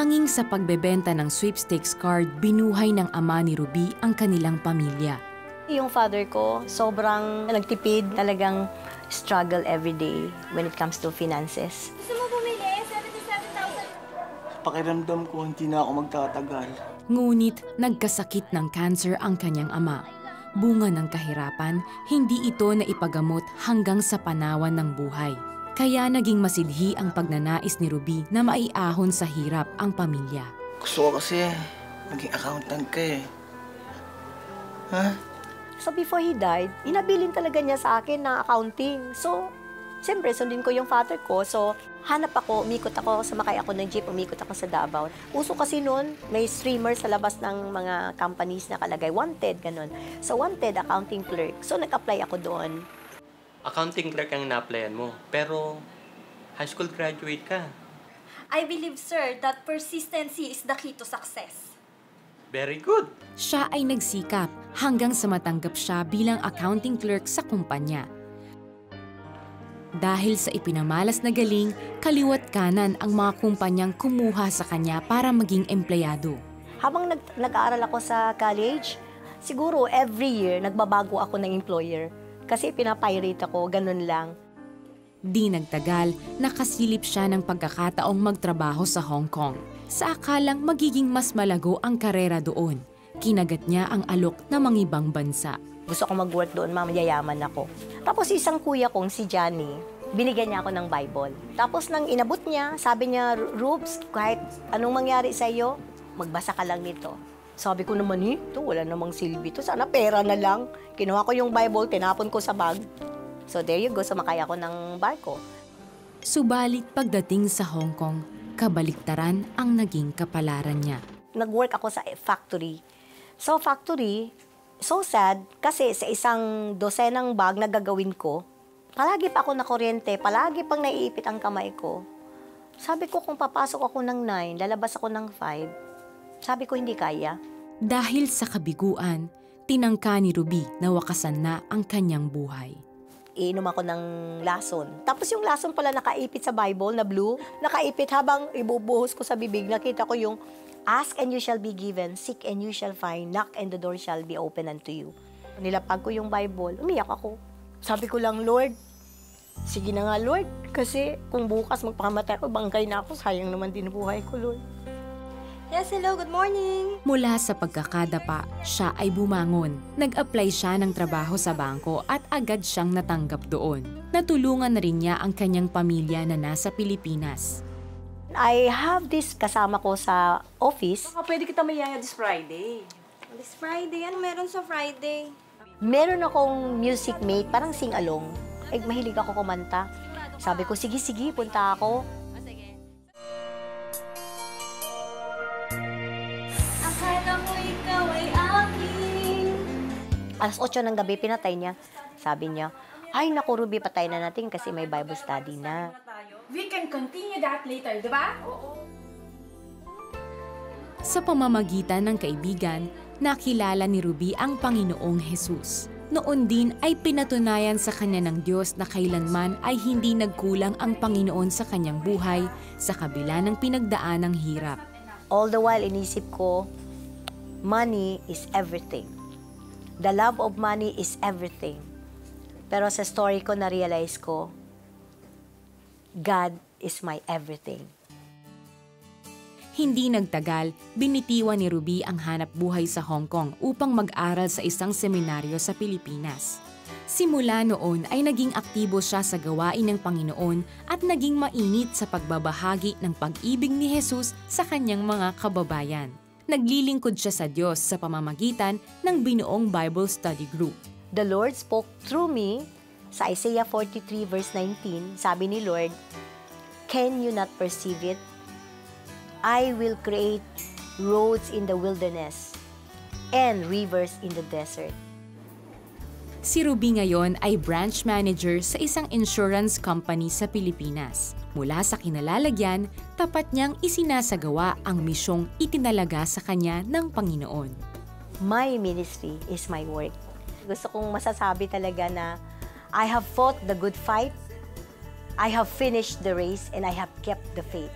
Tanging sa pagbebenta ng sweepstakes card, binuhay ng ama ni Ruby ang kanilang pamilya. Yung father ko, sobrang nagtipid, talagang struggle every day when it comes to finances. Gusto mo bumili? 77,000. Pakiramdam ko, hindi na ako magtatagal. Ngunit nagkasakit ng cancer ang kanyang ama. Bunga ng kahirapan, hindi ito na ipagamot hanggang sa panawan ng buhay. Kaya naging masidhi ang pagnanais ni Ruby na maiahon sa hirap ang pamilya. Gusto ko kasi maging accountant ka eh. Ha? So before he died, inabilin talaga niya sa akin na accounting. So, siyempre, sundin ko yung father ko. So, hanap ako, umikot ako, sumakay ako ng jeep, umikot ako sa Davao. Uso kasi noon, may streamer sa labas ng mga companies na kalagay, wanted, ganun. So, wanted, accounting clerk. So, nag-apply ako doon. Accounting clerk ang na-applyan mo, pero high school graduate ka. I believe, sir, that persistency is the key to success. Very good. Siya ay nagsikap hanggang sa matanggap siya bilang accounting clerk sa kumpanya. Dahil sa ipinamalas na galing, kaliwat kanan ang mga kumpanyang kumuha sa kanya para maging empleyado. Habang nag-aaral ako sa college, siguro every year nagbabago ako ng employer. Kasi pinapirate ako, ganun lang. Di nagtagal, nakasilip siya ng pagkakataong magtrabaho sa Hong Kong. Sa akalang magiging mas malago ang karera doon, kinagat niya ang alok na mangibang bansa. Gusto ko mag-work doon, mayayaman ako. Tapos isang kuya kong, si Johnny, binigyan niya ako ng Bible. Tapos nang inabot niya, sabi niya, Rubes, kahit anong mangyari sa iyo, magbasa ka lang nito. Sabi ko naman, ito, wala namang silbi to. Sana pera na lang. Kinuha ko yung Bible, tinapon ko sa bag. So there you go, sumakay ako ng barko. Subalit pagdating sa Hong Kong, kabaliktaran ang naging kapalaran niya. Nag-work ako sa factory. So factory, so sad, kasi sa isang dosenang bag na gagawin ko, palagi pa ako nakuryente, palagi pang naiipit ang kamay ko. Sabi ko kung papasok ako ng 9, lalabas ako ng 5, sabi ko hindi kaya. Dahil sa kabiguan, tinangka ni Ruby na wakasan na ang kanyang buhay. Iinom ako ng lason. Tapos yung lason pala nakaipit sa Bible na blue. Nakaipit habang ibubuhos ko sa bibig. Nakita ko yung, ask and you shall be given, seek and you shall find, knock and the door shall be open unto you. Nilapag ko yung Bible, umiyak ako. Sabi ko lang, Lord, sige na nga Lord, kasi kung bukas magpakamatay ako, bangkay na ako, sayang naman din buhay ko, Lord. Yes, hello, good morning. Mula sa pagkakadapa, siya ay bumangon. Nag-apply siya ng trabaho sa bangko at agad siyang natanggap doon. Natulungan na rin niya ang kanyang pamilya na nasa Pilipinas. I have this kasama ko sa office. Baka pwede kita mayaya this Friday. This Friday, ano meron sa Friday? Meron akong music mate, parang sing-along. Mahilig ako kumanta. Sabi ko, sige, punta ako. Akala ko ikaw ay akin. Alas 8 ng gabi, pinatay niya. Sabi niya, ay naku Ruby, patay na natin kasi may Bible study na. We can continue that later, di ba? Sa pamamagitan ng kaibigan, nakilala ni Ruby ang Panginoong Jesus. Noon din ay pinatunayan sa kanya ng Diyos na kailanman ay hindi nagkulang ang Panginoon sa kanyang buhay sa kabila ng pinagdaan ng hirap. All the while, inisip ko, money is everything. The love of money is everything. Pero sa story ko, na-realize ko, God is my everything. Hindi nagtagal, binitiwan ni Ruby ang hanap buhay sa Hong Kong upang mag-aral sa isang seminaryo sa Pilipinas. Simula noon ay naging aktibo siya sa gawain ng Panginoon at naging mainit sa pagbabahagi ng pag-ibig ni Jesus sa kanyang mga kababayan. Naglilingkod siya sa Diyos sa pamamagitan ng binuong Bible Study Group. The Lord spoke through me sa Isaiah 43 verse 19. Sabi ni Lord, can you not perceive it? I will create roads in the wilderness and rivers in the desert. Si Ruby ngayon ay branch manager sa isang insurance company sa Pilipinas. Mula sa kinalalagyan, tapat niyang isinasagawa ang misyong itinalaga sa kanya ng Panginoon. My ministry is my work. Gusto kong masasabi talaga na I have fought the good fight, I have finished the race, and I have kept the faith.